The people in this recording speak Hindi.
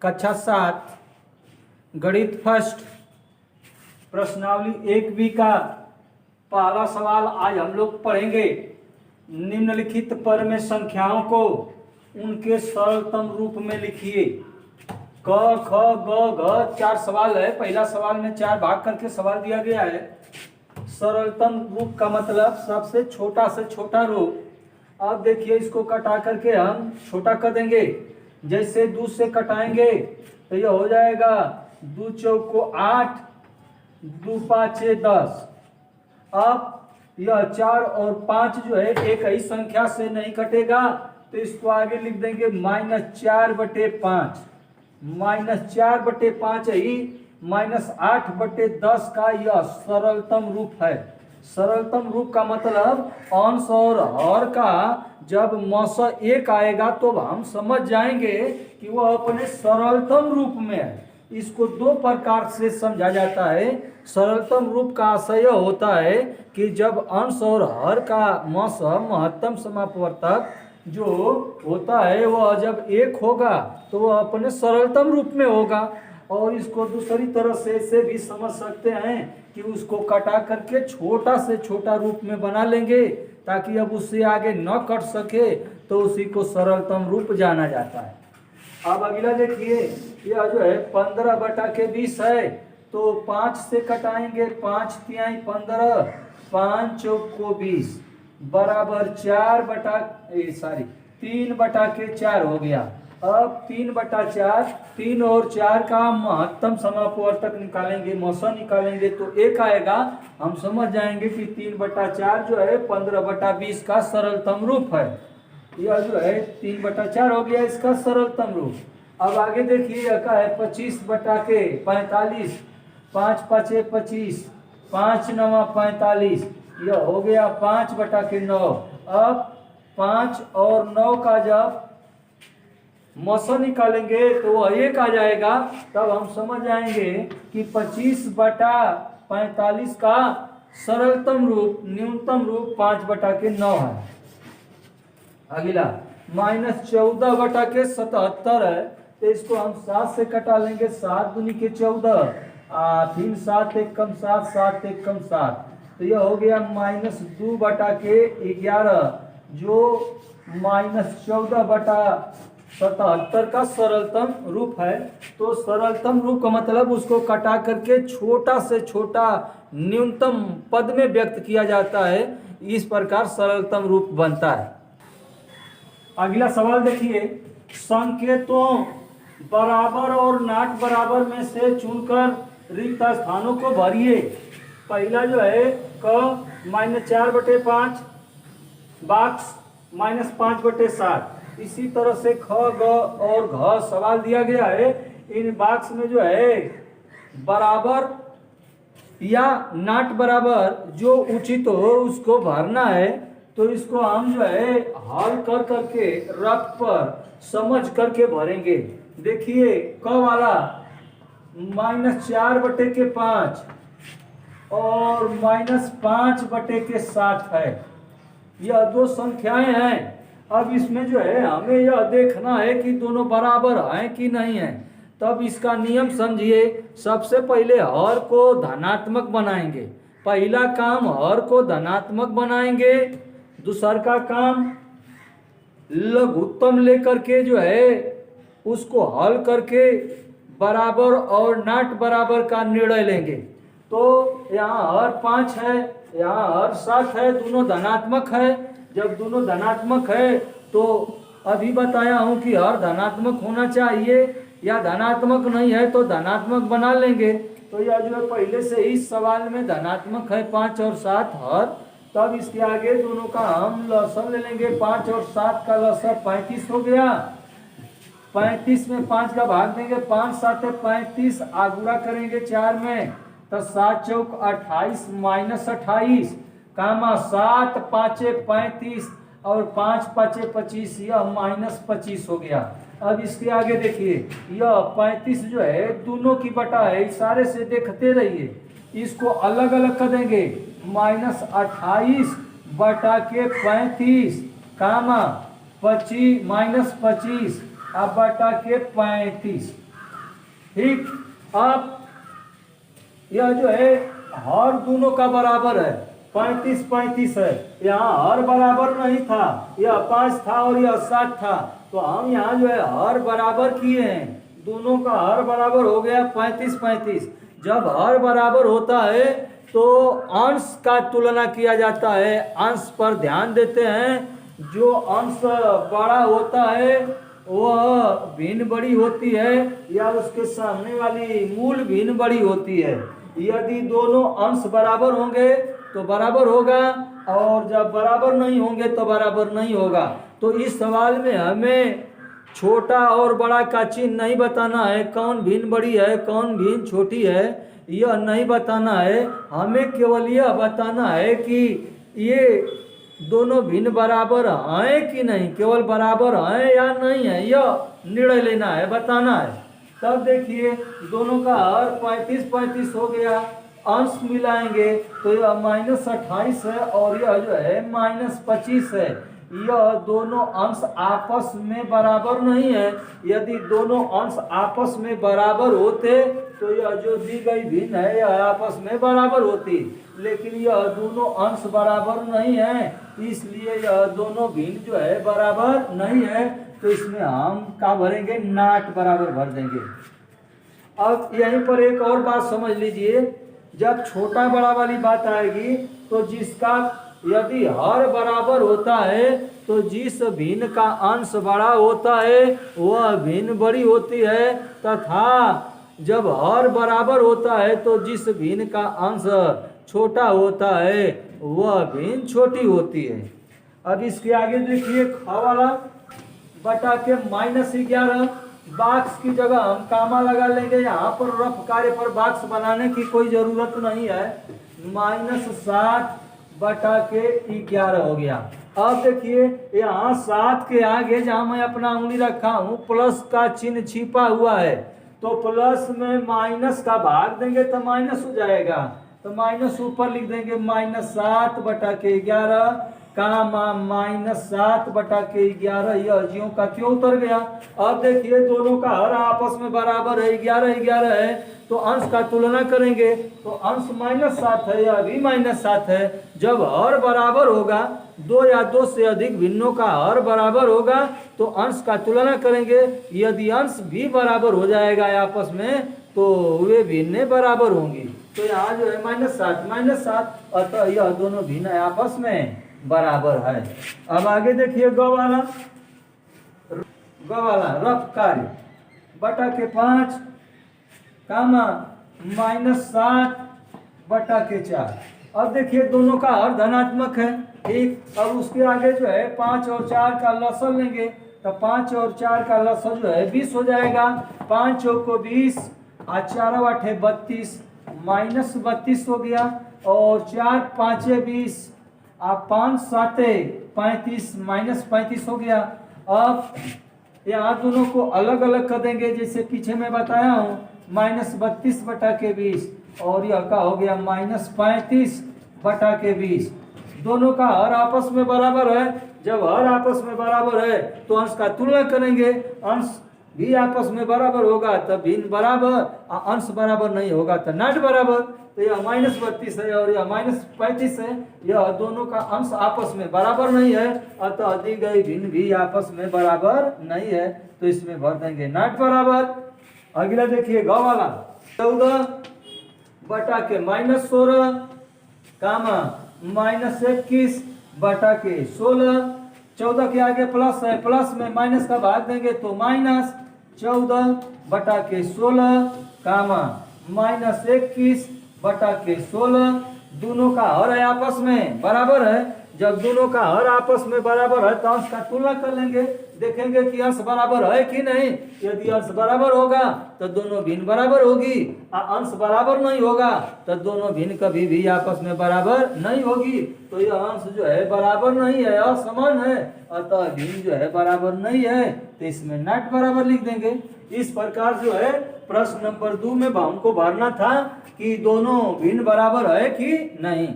कक्षा 7 गणित फर्स्ट प्रश्नावली 1B का पहला सवाल आज हम लोग पढ़ेंगे। निम्नलिखित पद में संख्याओं को उनके सरलतम रूप में लिखिए। क ख ग घ 4 सवाल है। पहला सवाल में 4 भाग करके सवाल दिया गया है। सरलतम रूप का मतलब सबसे छोटा से छोटा रूप। अब देखिए इसको कटा करके हम छोटा कर देंगे। जैसे 2 से कटाएंगे तो यह हो जाएगा 2 चौको 8, 2 पाँचे 10। अब यह 4 और 5 जो है एक ही संख्या से नहीं कटेगा, तो इसको आगे लिख देंगे -4/5। -4/5 ही -8/10 का यह सरलतम रूप है। सरलतम रूप का मतलब अंश और हर का जब मस 1 आएगा तो हम समझ जाएंगे कि वह अपने सरलतम रूप में है। इसको 2 प्रकार से समझा जाता है। सरलतम रूप का आशय होता है कि जब अंश और हर का मस महत्तम समापवर्तक जो होता है वह जब 1 होगा तो वह अपने सरलतम रूप में होगा। और इसको दूसरी तरह से भी समझ सकते हैं कि उसको कटा करके छोटा से छोटा रूप में बना लेंगे, ताकि अब उससे आगे न कट सके, तो उसी को सरलतम रूप जाना जाता है। अब अगला देखिए, यह जो है 15/20 है, तो 5 से कटाएंगे। 5 तिहाई 15, 5 चौको 20 बराबर 3/4 हो गया। अब 3/4, 3 और 4 का महत्तम समापवर्तक निकालेंगे, मौसा निकालेंगे तो 1 आएगा। हम समझ जाएंगे कि 3/4 जो है 15/20 का सरलतम रूप है। यह जो है 3/4 हो गया इसका सरलतम रूप। अब आगे देखिए, यह का है 25/45, 5 पाँचे 25, 5 9 45, यह हो गया 5/9। अब 5 और 9 का जब मौसा निकालेंगे तो वह 1 आ जाएगा। तब हम समझ जाएंगे कि 25/45 का सरलतम रूप न्यूनतम रूप 5/9 है। अगला -14/77 है, तो इसको हम 7 से कटा लेंगे। 7 दूनी के 14, 3 7 1 कम 7, 7 1 कम 7, तो यह हो गया -2/11 जो -14/77 का सरलतम रूप है। तो सरलतम रूप का मतलब उसको कटा करके छोटा से छोटा न्यूनतम पद में व्यक्त किया जाता है। इस प्रकार सरलतम रूप बनता है। अगला सवाल देखिए, संकेतों बराबर और नाट बराबर में से चुनकर रिक्त स्थानों को भरिए। पहला जो है क -4/5 बॉक्स -5/7। इसी तरह से ख ग और घ सवाल दिया गया है। इन बॉक्स में जो है बराबर या नाट बराबर जो उचित हो उसको भरना है। तो इसको हम जो है हल कर करके रफ पर समझ करके भरेंगे। देखिए क वाला -4/5 और -5/7 है। यह 2 संख्याएं हैं। अब इसमें जो है हमें यह देखना है कि दोनों बराबर हैं कि नहीं है। तब इसका नियम समझिए। सबसे पहले हर को धनात्मक बनाएंगे। पहला काम हर को धनात्मक बनाएंगे। दूसरा का काम लघुत्तम लेकर के जो है उसको हल करके बराबर और नाट बराबर का निर्णय लेंगे। तो यहाँ हर 5 है, यहाँ हर 7 है, दोनों धनात्मक है। जब दोनों धनात्मक है तो अभी बताया हूँ कि हर धनात्मक होना चाहिए, या धनात्मक नहीं है तो धनात्मक बना लेंगे। तो यह जो है पहले से इस सवाल में धनात्मक है 5 और 7 हर। तब इसके आगे दोनों का हम लसम ले लेंगे। 5 और 7 का लसम 35 हो गया। 35 में 5 का भाग देंगे, 5 7 35, आगुड़ा करेंगे 4 में तो 7 चौक 28 -28 कामा 7 पाँचे 35 और 5 पाँचे 25, यह -25 हो गया। अब इसके आगे देखिए, यह 35 जो है दोनों की बटा है, इशारे से देखते रहिए। इसको अलग अलग कर देंगे। -28/35 कामा 25 -25 अब बटा के 35। ठीक। अब यह जो है हर दोनों का बराबर है, 35-35 है। यहाँ हर बराबर नहीं था, यह 5 था और यह 7 था, तो हम यहाँ जो है हर बराबर किए हैं, दोनों का हर बराबर हो गया 35-35। जब हर बराबर होता है तो अंश का तुलना किया जाता है, अंश पर ध्यान देते हैं। जो अंश बड़ा होता है वह भिन्न बड़ी होती है या उसके सामने वाली मूल भिन्न बड़ी होती है। यदि दोनों अंश बराबर होंगे तो बराबर होगा, और जब बराबर नहीं होंगे तो बराबर नहीं होगा। तो इस सवाल में हमें छोटा और बड़ा का चिन्ह नहीं बताना है, कौन भिन्न बड़ी है कौन भिन्न छोटी है यह नहीं बताना है। हमें केवल यह बताना है कि ये दोनों भिन्न बराबर हैं कि नहीं, केवल बराबर हैं या नहीं है, यह निर्णय लेना है, बताना है। तब देखिए दोनों का हर 35-35 हो गया, अंश मिलाएंगे तो यह -28 है और यह जो है -25 है। यह दोनों अंश आपस में बराबर नहीं है। यदि दोनों अंश आपस में बराबर होते तो यह जो दी गई भिन्न है यह आपस में बराबर होती, लेकिन यह दोनों अंश बराबर नहीं है, इसलिए यह दोनों भिन्न जो है बराबर नहीं है। तो इसमें हम क्या भरेंगे, नाट बराबर भर देंगे। अब यहीं पर एक और बात समझ लीजिए, जब छोटा बड़ा वाली बात आएगी तो जिसका यदि हर बराबर होता है तो जिस भिन्न का अंश बड़ा होता है वह भिन्न बड़ी होती है, तथा जब हर बराबर होता है तो जिस भिन्न का अंश छोटा होता है वह भिन्न छोटी होती है। अब इसके आगे देखिए ख वाला बटा के -11, बॉक्स की जगह हम कामा लगा लेंगे। यहाँ पर रफ कार्य पर बॉक्स बनाने की कोई जरूरत नहीं है। -7 बटा के 11 हो गया। अब देखिए यहाँ 7 के आगे जहाँ मैं अपना उंगली रखा हूँ प्लस का चिन्ह छिपा हुआ है, तो प्लस में माइनस का भाग देंगे तो माइनस हो जाएगा, तो माइनस ऊपर लिख देंगे -7 बटा के 11 कामा -7 बटा के 11, यह ज्यों का त्यों उतर गया। अब देखिए दोनों का हर आपस में बराबर है, 11-11 है, तो अंश का तुलना करेंगे तो अंश -7 है, यह भी -7 है। जब हर बराबर होगा, दो या दो से अधिक भिन्नों का हर बराबर होगा तो अंश का तुलना करेंगे। यदि अंश भी बराबर हो जाएगा आपस में तो वे भिन्न बराबर होंगी। तो यहाँ जो है -7, अतः यह दोनों भिन्न आपस में बराबर है। अब आगे देखिए ग वाला रफ कार्य बटा के 5 कामा -7 बटा के 4। अब देखिए दोनों का हर धनात्मक है, ठीक। अब उसके आगे जो है 5 और 4 का लसर लेंगे तो 5 और 4 का लसर जो है 20 हो जाएगा। 5 चौक को 20 और 4 आठे 32, -32 हो गया, और 4 पाँचे 20 आप 5 7 35, -35 हो गया। अब यहाँ दोनों को अलग अलग कर देंगे जैसे पीछे मैं बताया हूँ, -32 बटा के 20 और यह का हो गया -35 बटा के 20। दोनों का हर आपस में बराबर है। जब हर आपस में बराबर है तो अंश का तुलना करेंगे, अंश भी आपस में बराबर होगा तब भिन्न बराबर, अंश बराबर नहीं होगा तो नाट बराबर। तो यह -32 है और यह -35 है, यह दोनों का अंश आपस में बराबर नहीं है, अतः दी गई भिन्न भी आपस में बराबर नहीं है, तो इसमें भर देंगे नाट बराबर। अगला देखिए ग वाला 14 बटा के -16 कामा -21 बटा के 16। 14 के आगे प्लस है, प्लस में माइनस का भाग देंगे तो -14 बटा के 16 कामा -21 बटा के 16। दोनों का हर है आपस में बराबर है। जब दोनों का हर आपस में बराबर है तो अंश का तुलना कर लेंगे, देखेंगे कि अंश बराबर है कि नहीं। यदि अंश बराबर होगा तो दोनों भिन्न बराबर होगी, अंश बराबर नहीं होगा तो दोनों भिन्न कभी भी आपस में बराबर नहीं होगी। तो यह अंश जो है बराबर नहीं है, असमान है, अतः भिन्न जो है बराबर नहीं है, तो इसमें नट बराबर लिख देंगे। इस प्रकार जो है प्रश्न नंबर 2 में हमको भरना था कि दोनों भिन्न बराबर है कि नहीं।